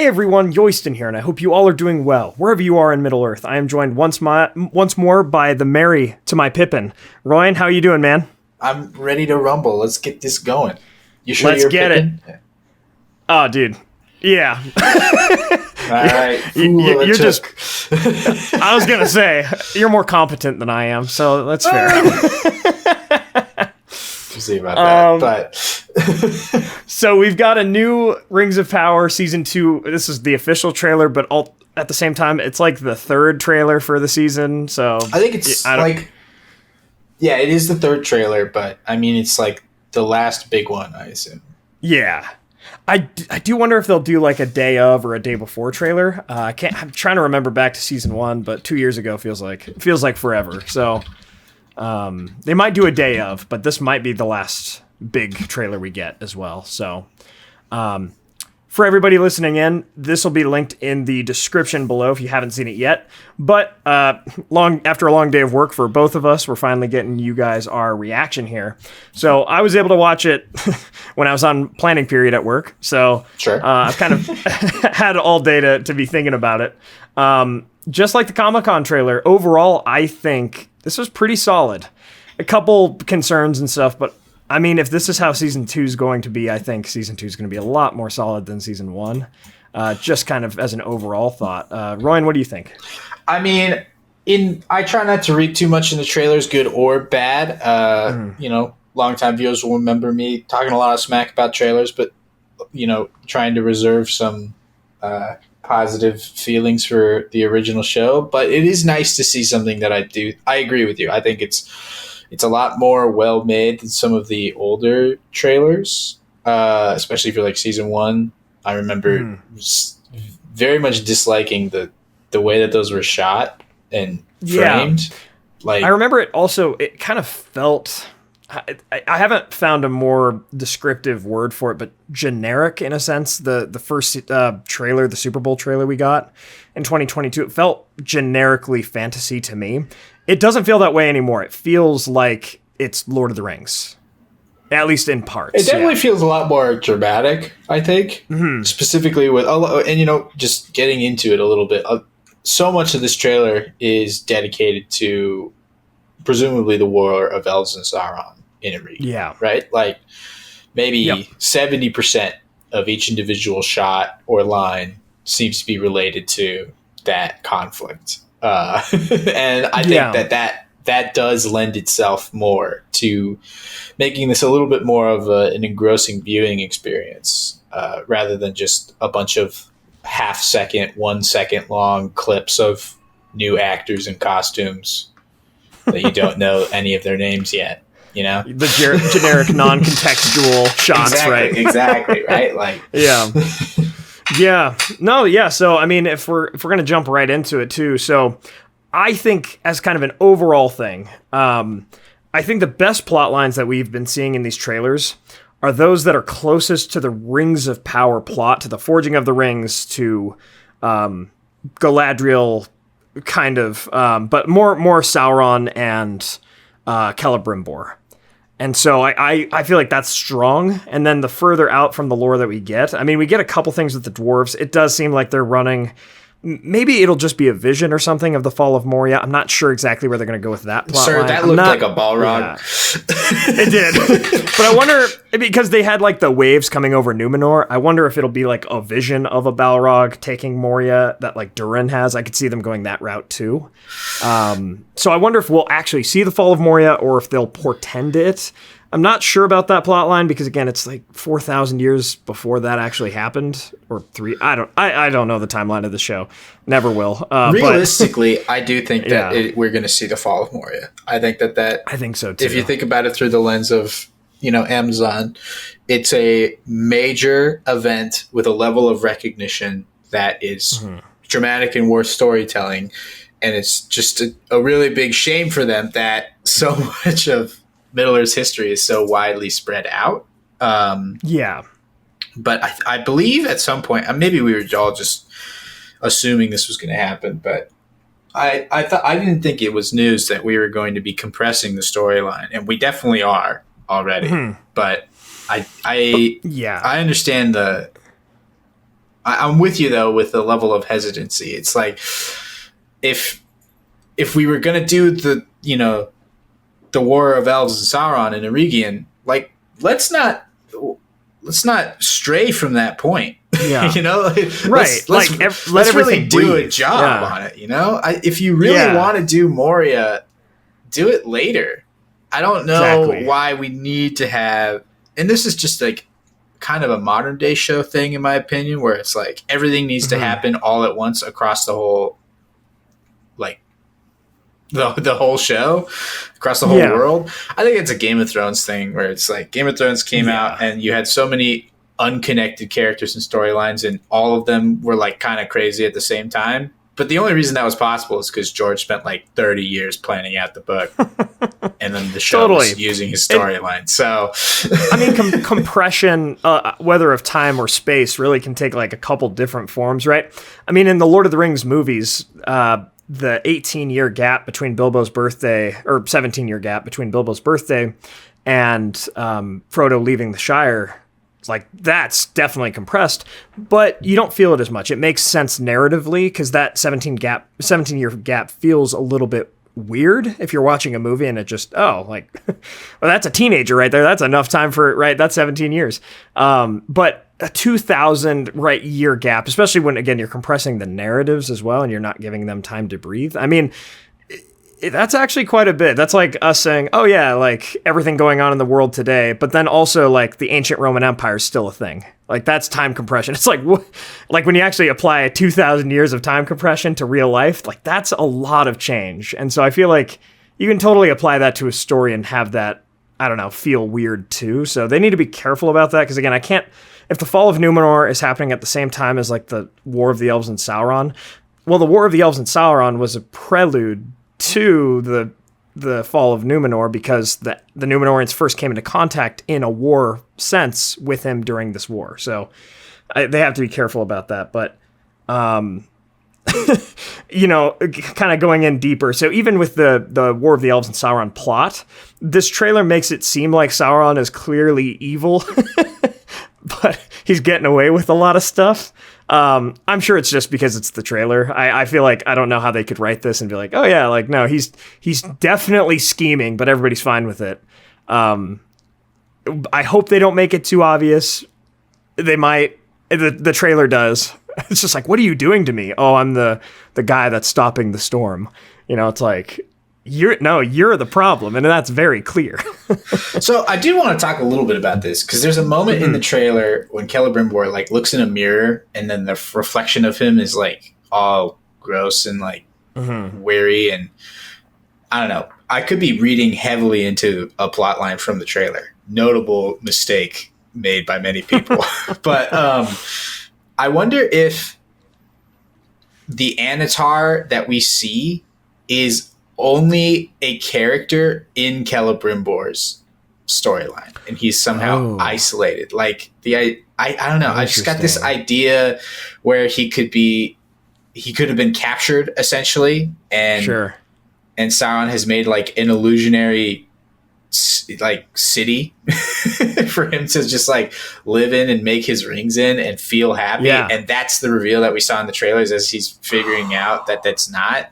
Hey everyone, Yoyston here, and I hope you all are doing well. Wherever you are in Middle-earth, I am joined once more by the Merry to my Pippin. Ryan, how you doing, man? I'm ready to rumble. Let's get this going. You sure Let's you're get Pippin? it. Oh, dude. Yeah. All right. You're just... I was going to say, you're more competent than I am, so that's fair. We'll see about that, but... So we've got a new Rings of Power Season 2. This is the official trailer, but at the same time, it's like the third trailer for the season, so... I think it's Yeah, it is the third trailer, but I mean, it's like the last big one, I assume. Yeah. I do wonder if they'll do like a day of or a day before trailer. I'm trying to remember back to Season 1, but 2 years ago feels like forever. So they might do a day of, but this might be the last big trailer we get as well. So for everybody listening in, this will be linked in the description below if you haven't seen it yet. But after a long day of work for both of us, we're finally getting you guys our reaction here. So I was able to watch it when I was on planning period at work. So sure. I've kind of had all day to be thinking about it. Just like the Comic-Con trailer, overall, I think this was pretty solid. A couple concerns and stuff, but I mean, if this is how Season 2 is going to be, I think Season 2 is going to be a lot more solid than Season 1. Just kind of as an overall thought. Ryan, what do you think? I mean, I try not to read too much in the trailers, good or bad. You know, longtime viewers will remember me talking a lot of smack about trailers, but, you know, trying to reserve some positive feelings for the original show. But it is nice to see something that I agree with you. I think it's a lot more well-made than some of the older trailers, especially for like Season 1. I remember very much disliking the way that those were shot and framed. Yeah. Like, I remember it kind of felt... I haven't found a more descriptive word for it, but generic in a sense. The first trailer, the Super Bowl trailer we got in 2022, it felt generically fantasy to me. It doesn't feel that way anymore. It feels like it's Lord of the Rings, at least in parts. It definitely feels a lot more dramatic, I think, specifically with, and you know, just getting into it a little bit. So much of this trailer is dedicated to presumably the War of Elves and Sauron in a region. Yeah. Right? Like maybe 70% of each individual shot or line seems to be related to that conflict. And I think that does lend itself more to making this a little bit more of an engrossing viewing experience, rather than just a bunch of 1 second long clips of new actors in costumes that you don't know any of their names yet. You know, the generic non-contextual shots, right? Exactly, right? Like, So, I mean, if we're gonna jump right into it too, so I think as kind of an overall thing, I think the best plot lines that we've been seeing in these trailers are those that are closest to the Rings of Power plot, to the Forging of the Rings, to Galadriel, kind of, but more Sauron and Celebrimbor. And so I feel like that's strong. And then the further out from the lore that we get, I mean, we get a couple things with the dwarves. It does seem like they're running... Maybe it'll just be a vision or something of the fall of Moria. I'm not sure exactly where they're going to go with that plot line. That looked like a Balrog. Yeah. It did. But I wonder, because they had like the waves coming over Numenor, I wonder if it'll be like a vision of a Balrog taking Moria that like Durin has. I could see them going that route too. So I wonder if we'll actually see the fall of Moria or if they'll portend it. I'm not sure about that plot line because, again, it's like 4,000 years before that actually happened, or 3. I don't know the timeline of the show. Never will. Realistically, I do think that we're going to see the fall of Moria. I think that. I think so too. If you think about it through the lens of, you know, Amazon, it's a major event with a level of recognition that is dramatic and worth storytelling, and it's just a really big shame for them that so much of Middle-earth's history is so widely spread out. But I believe at some point, maybe we were all just assuming this was going to happen, but I didn't think it was news that we were going to be compressing the storyline, and we definitely are already. But I understand I'm with you though with the level of hesitancy. It's like if we were gonna do the the War of Elves and Sauron and Eregion, like let's not stray from that point. Yeah. Let's really do a job on it. If you really want to do Moria, do it later. I don't know why we need to have, and this is just like kind of a modern day show thing, in my opinion, where it's like everything needs to happen all at once across the whole, like the whole show, across the whole world. I think it's a Game of Thrones thing where it's like Game of Thrones came out and you had so many unconnected characters and storylines, and all of them were like kind of crazy at the same time. But the only reason that was possible is because George spent like 30 years planning out the book, and then the show was using his storyline. So, I mean, compression, whether of time or space, really can take like a couple different forms, right? I mean, in the Lord of the Rings movies, the 18-year gap between Bilbo's birthday, or 17-year gap between Bilbo's birthday and Frodo leaving the Shire, like that's definitely compressed, but you don't feel it as much. It makes sense narratively because that 17-year gap feels a little bit weird if you're watching a movie and it just, well, that's a teenager right there. That's enough time for it, right? That's 17 years. But a 2,000 year gap, especially when, again, you're compressing the narratives as well and you're not giving them time to breathe. I mean, that's actually quite a bit. That's like us saying, oh yeah, like everything going on in the world today, but then also like the ancient Roman Empire is still a thing. Like that's time compression. It's like when you actually apply 2,000 years of time compression to real life, like that's a lot of change. And so I feel like you can totally apply that to a story and have that, I don't know, feel weird too. So they need to be careful about that. Cause again, if the fall of Numenor is happening at the same time as like the War of the Elves and Sauron, well, the War of the Elves and Sauron was a prelude to the fall of Numenor because the Numenorians first came into contact in a war sense with him during this war. So they have to be careful about that. But, kind of going in deeper. So even with the War of the Elves and Sauron plot, this trailer makes it seem like Sauron is clearly evil, but he's getting away with a lot of stuff. I'm sure it's just because it's the trailer. I feel like I don't know how they could write this and be like, oh yeah, like no, he's definitely scheming, but everybody's fine with it. I hope they don't make it too obvious. They might. The trailer does. It's just like, what are you doing to me? Oh, I'm the guy that's stopping the storm. It's like you're the problem, and that's very clear. So I do want to talk a little bit about this because there's a moment in the trailer when Celebrimbor like looks in a mirror and then the reflection of him is like all gross and like weary, and I don't know. I could be reading heavily into a plot line from the trailer. Notable mistake made by many people. But I wonder if the Anatar that we see is only a character in Celebrimbor's storyline, and he's somehow isolated. Like I don't know. I just got this idea where he could have been captured essentially, and Sauron has made like an illusionary like city for him to just like live in and make his rings in and feel happy. And that's the reveal that we saw in the trailers as he's figuring out that that's not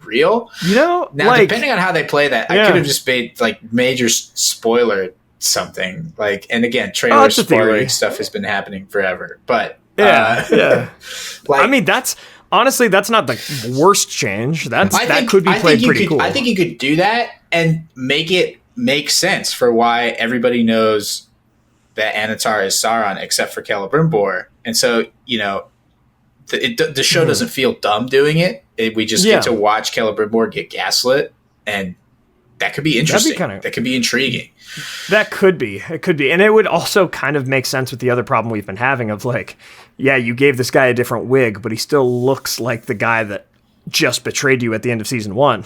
real. Now, like, depending on how they play that, I could have just made like major spoiler something like, and again, trailer spoiling stuff has been happening forever, but like, I mean, that's honestly, that's not the worst change. That could be played pretty cool. I think you could do that and make it make sense for why everybody knows that Anatar is Sauron except for Celebrimbor. And so, the show doesn't feel dumb doing it. We just get to watch Celebrimbor get gaslit, and that could be interesting. That could be intriguing. That could be. It could be. And it would also kind of make sense with the other problem we've been having of like, yeah, you gave this guy a different wig, but he still looks like the guy that just betrayed you at the end of season 1.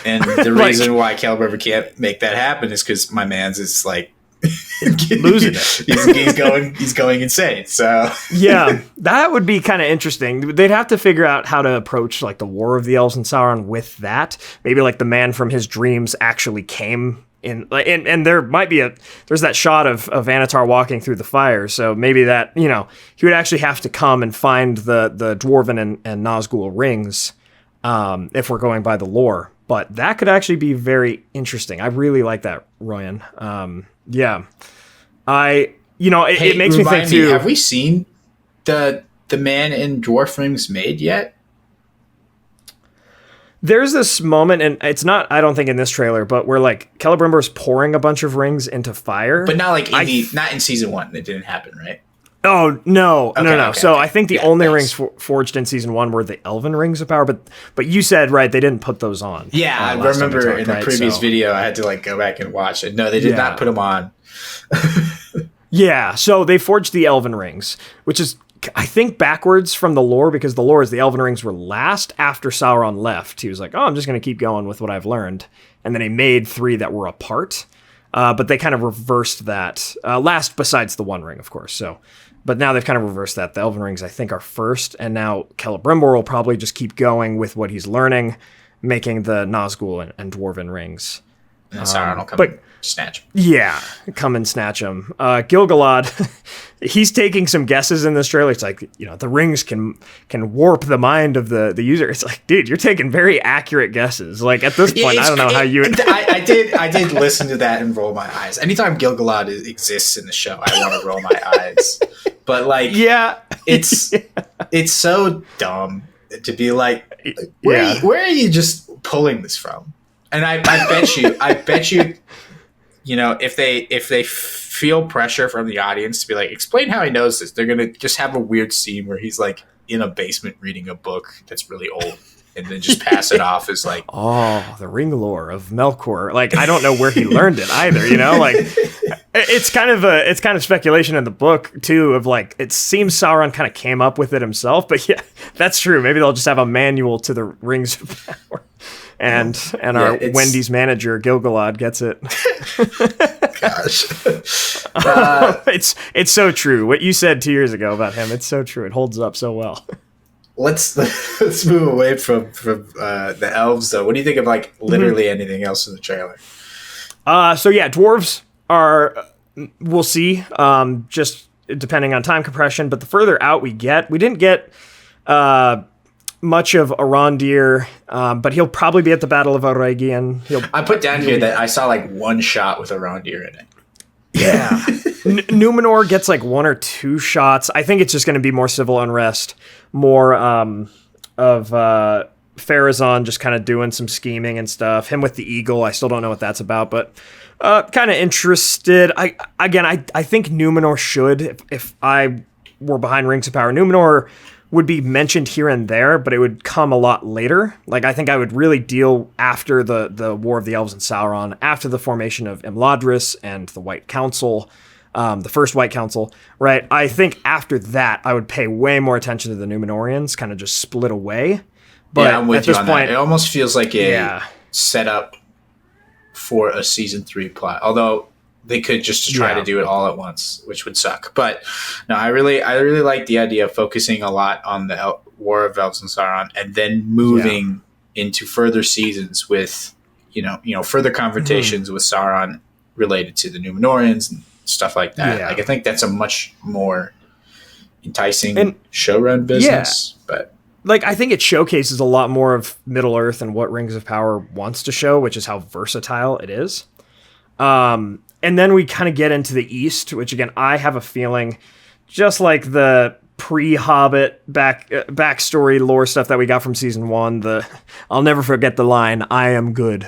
And the reason why Celebrimbor can't make that happen is because my man's is like losing it. He's going insane. So yeah, that would be kind of interesting. They'd have to figure out how to approach like the War of the Elves and Sauron with that. Maybe like the man from his dreams actually came and there might be there's that shot of Anatar walking through the fire, so maybe that, he would actually have to come and find the Dwarven and Nazgul rings if we're going by the lore. But that could actually be very interesting. I really like that, Royan. Yeah. It makes me think too. Have we seen the man in dwarf rings made yet? There's this moment, and it's not, I don't think in this trailer, but where like Celebrimbor's pouring a bunch of rings into fire. But not like not in season 1. It didn't happen, right? Oh, no. Okay, so I think the only thanks. rings forged in season 1 were the Elven rings of power, but you said, right, they didn't put those on. Yeah, I remember in the previous video, I had to like go back and watch it. No, they did not put them on. Yeah, so they forged the Elven rings, which is, I think, backwards from the lore, because the lore is the Elven rings were last after Sauron left. He was like, I'm just going to keep going with what I've learned. And then he made 3 that were apart, but they kind of reversed that. Last besides the One Ring, of course. But now they've kind of reversed that. The Elven rings, I think, are first, and now Celebrimbor will probably just keep going with what he's learning, making the Nazgul and Dwarven rings. And Sauron will come and snatch him. Yeah, come and snatch him. Gil-galad, he's taking some guesses in this trailer. It's like, the rings can warp the mind of the user. It's like, dude, you're taking very accurate guesses. Like, at this point, I don't know how you... I did listen to that and roll my eyes. Anytime Gil-galad exists in the show, I want to roll my eyes. But, like, yeah, it's so dumb to be like, where are you just pulling this from? And I bet you, if they feel pressure from the audience to be like, explain how he knows this, they're gonna just have a weird scene where he's like in a basement reading a book that's really old, and then just pass it off as like, the ring lore of Melkor. Like, I don't know where he learned it either. Like, it's kind of speculation in the book too, of like, it seems Sauron kind of came up with it himself. But yeah, that's true. Maybe they'll just have a manual to the rings of power. And our Wendy's manager, Gil-galad, gets it. Gosh. It's so true. What you said 2 years ago about him, it's so true. It holds up so well. Let's move away from the elves, though. What do you think of like literally anything else in the trailer? So yeah, dwarves are, we'll see, just depending on time compression. But the further out we didn't get much of Arondir, but he'll probably be at the Battle of Aurelian. I put down here that I saw like one shot with Arondir in it. Yeah. Numenor gets like 1 or 2 shots. I think it's just going to be more civil unrest, more of Pharazôn just kind of doing some scheming and stuff. Him with the eagle, I still don't know what that's about, but kind of interested. I think Numenor should, if I were behind Rings of Power, Numenor would be mentioned here and there, but it would come a lot later. Like, I think I would really deal after the War of the Elves and Sauron, after the formation of Imladris and the White Council, the first White Council, right? I think after that, I would pay way more attention to the Numenorians, kind of just split away. But yeah, I'm with you on that. It almost feels like a setup for a season 3 plot, although they could just try to do it all at once, which would suck. But no, I really like the idea of focusing a lot on the War of Elves and Sauron, and then moving into further seasons with further confrontations with Sauron related to the Numenorians and stuff like that. Yeah. Like, I think that's a much more enticing show-run business. But like, I think it showcases a lot more of Middle Earth and what Rings of Power wants to show, which is how versatile it is. And then we kind of get into the East, which, again, I have a feeling, just like the pre-Hobbit backstory lore stuff that we got from season 1, I'll never forget the line, "I am good."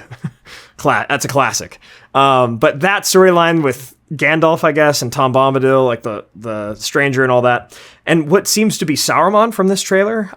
That's a classic. But that storyline with Gandalf, I guess, and Tom Bombadil, like the stranger and all that, and what seems to be Saruman from this trailer,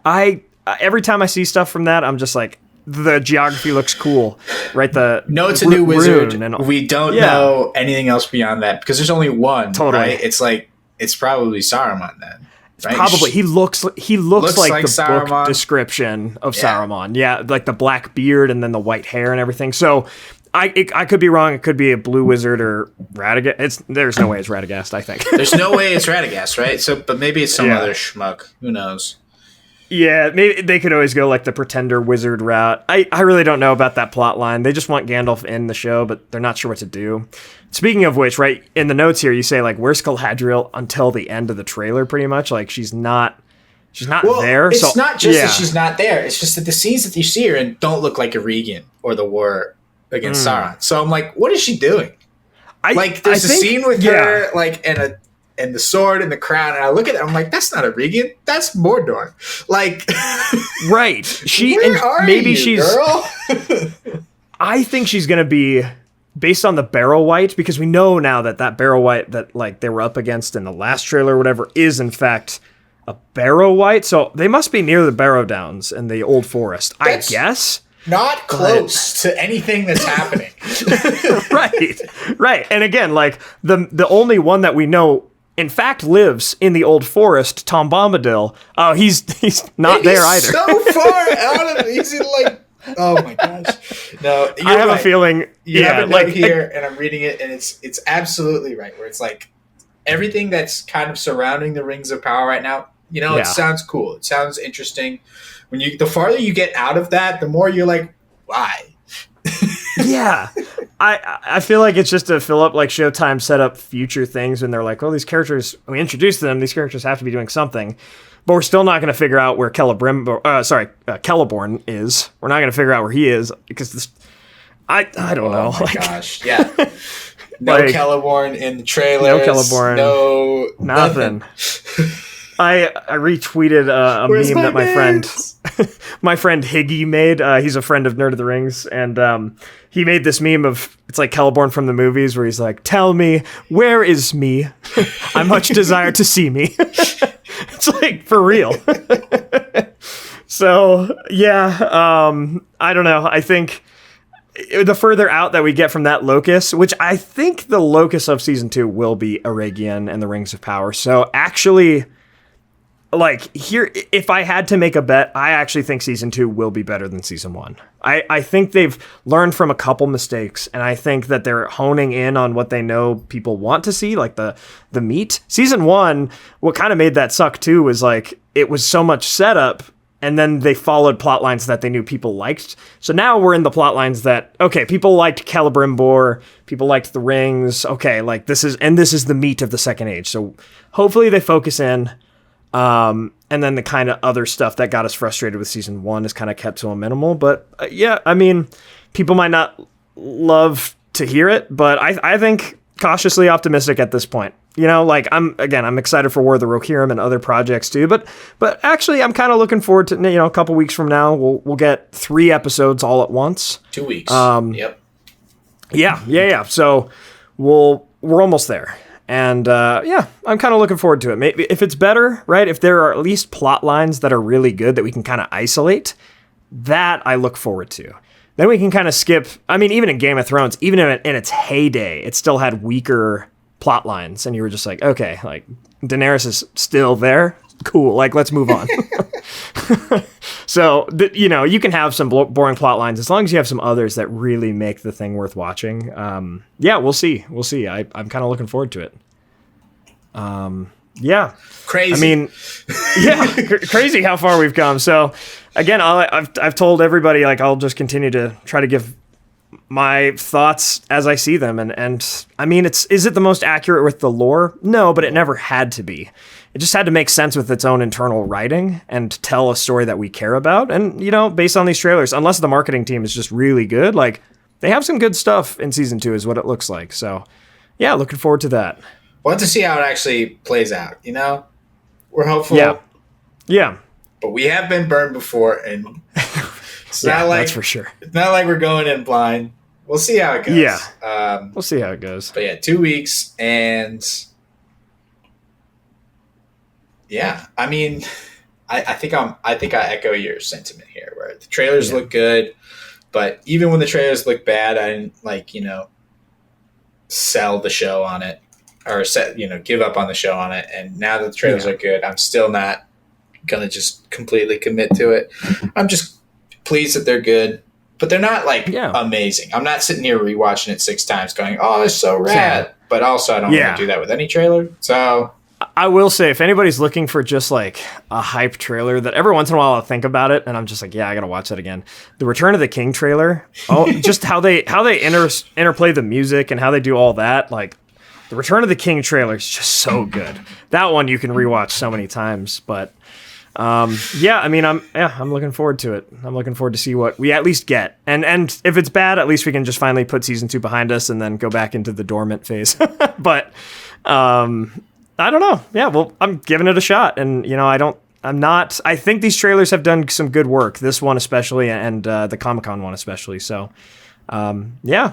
every time I see stuff from that, I'm just like, the geography looks cool, right? It's a new wizard. We don't know anything else beyond that, because there's only one. Totally, right? It's like, it's probably Saruman then. Right? Probably he looks like the Saruman. Book description of Saruman. Yeah, like the black beard and then the white hair and everything. So I could be wrong. It could be a blue wizard or Radagast. There's no way it's Radagast, I think. There's no way it's Radagast, right? So, but maybe it's some other schmuck. Who knows? Yeah, maybe they could always go like the pretender wizard route. I really don't know about that plot line. They just want Gandalf in the show, but they're not sure what to do. Speaking of which, right, in the notes here, you say, like, where's Galadriel until the end of the trailer, pretty much? Like, she's not there. It's not just that she's not there. It's just that the scenes that you see her in don't look like a Regan or the war against Sauron. So I'm like, what is she doing? There's a scene with her, like, and the sword and the crown, and I look at it, I'm like, that's not a Regan, that's Mordor. Like, right? She's girl? I think she's gonna be based on the Barrow Wight, because we know now that Barrow Wight that like they were up against in the last trailer or whatever is in fact a Barrow Wight. So they must be near the Barrow Downs in the Old Forest, I guess. Not close to anything that's happening. Right. And again, like the only one that we know in fact lives in the Old Forest, Tom Bombadil. Oh, he's not there either. So far out of he's in like, oh my gosh. No, I have a feeling. You have a note here, and I'm reading it, and it's absolutely right. Where it's like everything that's kind of surrounding the Rings of Power right now. You know, it sounds cool. It sounds interesting. The farther you get out of that, the more you're like, why? Yeah. I feel like it's just to fill up, like, Showtime set up future things when they're like, well, these characters, we introduced them, these characters have to be doing something, but we're still not going to figure out where Celeborn is. We're not going to figure out where he is because I don't know. Oh my gosh. Yeah. No Celeborn in the trailers. No Celeborn. No nothing. I retweeted a meme that my friend Higgy made. He's a friend of Nerd of the Rings, and he made this meme of, it's like Celeborn from the movies, where he's like, "Tell me, where is me? I much desire to see me." It's like, for real. So yeah, I don't know. I think the further out that we get from that locus, which I think the locus of season 2 will be Eregion and the Rings of Power. So actually, like, here, if I had to make a bet, I actually think season 2 will be better than season 1. I think they've learned from a couple mistakes, and I think that they're honing in on what they know people want to see, like the meat. Season 1, what kind of made that suck too was like it was so much setup, and then they followed plot lines that they knew people liked. So now we're in the plot lines that, okay, people liked Celebrimbor, people liked the rings. Okay, like this is the meat of the Second Age. So hopefully they focus in. And then the kind of other stuff that got us frustrated with season 1 is kind of kept to a minimal. But yeah, I mean, people might not love to hear it, but I think cautiously optimistic at this point. You know, like I'm excited for War of the Rohirrim and other projects too. But actually, I'm kind of looking forward to, a couple weeks from now we'll get 3 episodes all at once. 2 weeks. Yep. Yeah. So we're almost there. And I'm kind of looking forward to it. Maybe if it's better, right? If there are at least plot lines that are really good that we can kind of isolate, that I look forward to. Then we can kind of skip. I mean, even in Game of Thrones, even in its heyday, it still had weaker plot lines, and you were just like, okay, like Daenerys is still there. Cool. Like, let's move on. So, you can have some boring plot lines as long as you have some others that really make the thing worth watching. We'll see. I'm kind of looking forward to it. Yeah. Crazy. I mean, crazy how far we've come. So, again, I've told everybody, like, I'll just continue to try to give my thoughts as I see them. And I mean, is it the most accurate with the lore? No, but it never had to be. It just had to make sense with its own internal writing and tell a story that we care about. And, based on these trailers, unless the marketing team is just really good, like, they have some good stuff in season 2 is what it looks like. So, yeah, looking forward to that. We'll have to see how it actually plays out, We're hopeful. Yeah. But we have been burned before, and it's not like, that's for sure. It's not like we're going in blind. We'll see how it goes. Yeah. We'll see how it goes. But yeah, 2 weeks, and yeah, I mean, I think I echo your sentiment here, where the trailers look good, but even when the trailers look bad, I didn't sell the show on it or give up on the show on it. And now that the trailers are good, I'm still not gonna just completely commit to it. I'm just pleased that they're good, but they're not amazing. I'm not sitting here rewatching it 6 times going, "Oh, it's so rad." But also, I don't want to do that with any trailer. So I will say, if anybody's looking for just like a hype trailer that every once in a while I'll think about it and I'm just like, yeah, I gotta watch that again. The Return of the King trailer. Oh, just how they interplay the music and how they do all that. Like the Return of the King trailer is just so good. That one you can rewatch so many times. But yeah, I mean, I'm looking forward to it. I'm looking forward to see what we at least get. And if it's bad, at least we can just finally put season 2 behind us and then go back into the dormant phase. But I don't know. Yeah, well, I'm giving it a shot. And, you know, I think these trailers have done some good work. This one especially, and the Comic-Con one especially. So, yeah.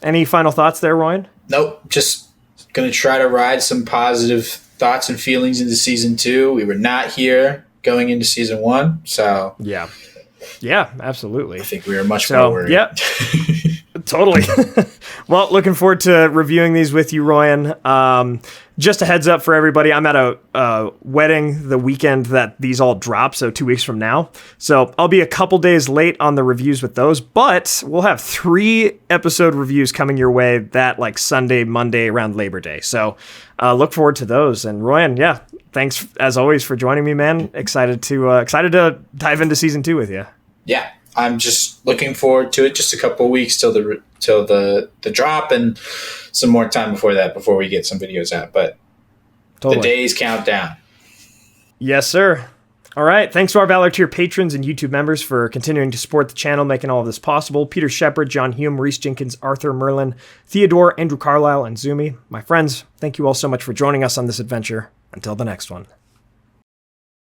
Any final thoughts there, Ryan? Nope. Just going to try to ride some positive thoughts and feelings into season 2. We were not here going into season 1. So, yeah. Yeah, absolutely. I think we were much more worried. Yeah. Totally. Well, looking forward to reviewing these with you, Ryan. Just a heads up for everybody, I'm at a wedding the weekend that these all drop, so 2 weeks from now. So I'll be a couple days late on the reviews with those, but we'll have 3 episode reviews coming your way that like Sunday, Monday around Labor Day. So look forward to those. And Ryan, yeah, thanks as always for joining me, man. Excited to dive into season 2 with you. Yeah, I'm just looking forward to it. Just a couple of weeks till the drop, and some more time before we get some videos out. But totally. The days count down. Yes, sir. All right. Thanks to our Valor Tier patrons and YouTube members for continuing to support the channel, making all of this possible. Peter Sheppard, John Hume, Rhys Jenkins, Arthur, Merlin, Theodore, Andrew Carlisle, and Zoomi. My friends, thank you all so much for joining us on this adventure. Until the next one.